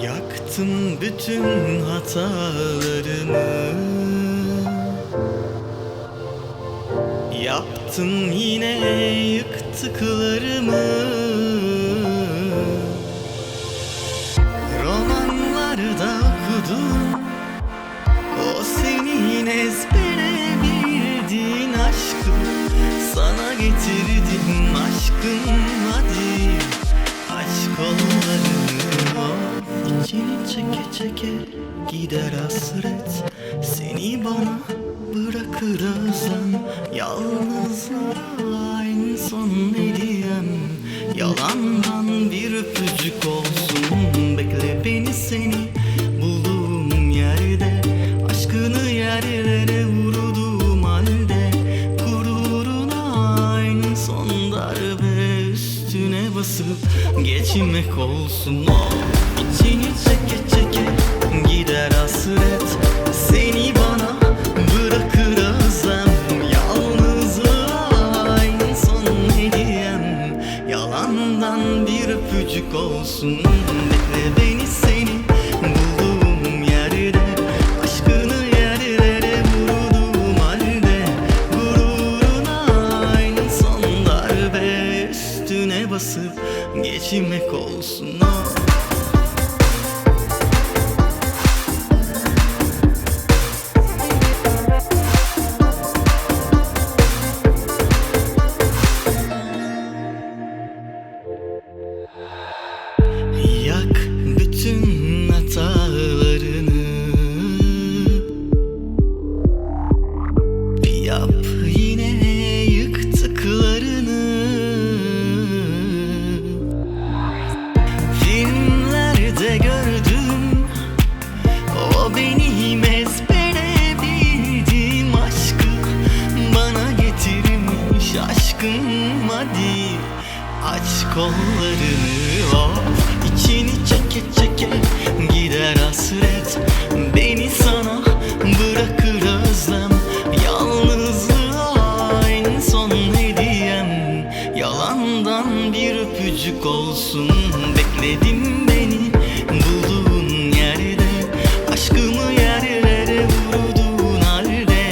Yaktım bütün hatalarını, yaptın yine yıktıklarımı. Romanlarda okudum o senin ezbere bildiğin aşkı. Sana getirdim aşkım, hadi aç kollarını. İçini çeke çeke gider hasret, seni bana bırakır özlem. Yalnızlığa en son hediyem, yalandan bir öpücük olsun. Bekle beni, seni bulduğum yerde, aşkını yerlere vurduğum halde. Gururuna en son darbe, üstüne basıp geçmek olsun o. İçini çeke çeke gider hasret, seni bana bırakır özlem. Yalnızlığa en son hediyem, yalandan bir öpücük olsun. Bekle beni, seni bulduğum yerde, aşkını yerlere vurduğum halde. Gururuna en son darbe, üstüne basıp geçmek olsun o. Yak bütün hatalarını, yap yine yıktıklarını. Filmlerde gördüm o benim ezbere bildiğim aşkı. Bana getirmiş aşkım, hadi aç kollarını. İçini çeke çeke gider hasret, beni sana bırakır özlem. Yalnızlığa en son hediyem, yalandan bir öpücük olsun. Bekledim beni bulduğun yerde, aşkımı yerlere vurduğun halde.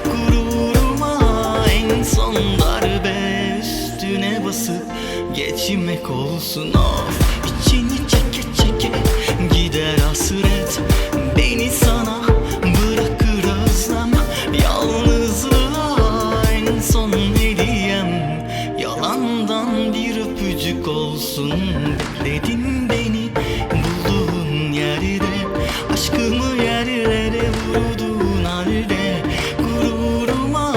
Gururuma en son darbe, üstüne basıp geçmek olsun of. İçini çeke çeke gider hasret, beni sana bırakır özlem. Yalnızlığa en son hediyem, yalandan bir öpücük olsun. Bekledim beni bulduğun yerde, aşkımı yerlere vurduğun halde. Gururuma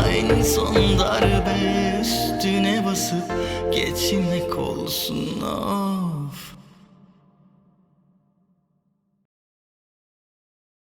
en son darbe, üstüne basıp geçmek olsun.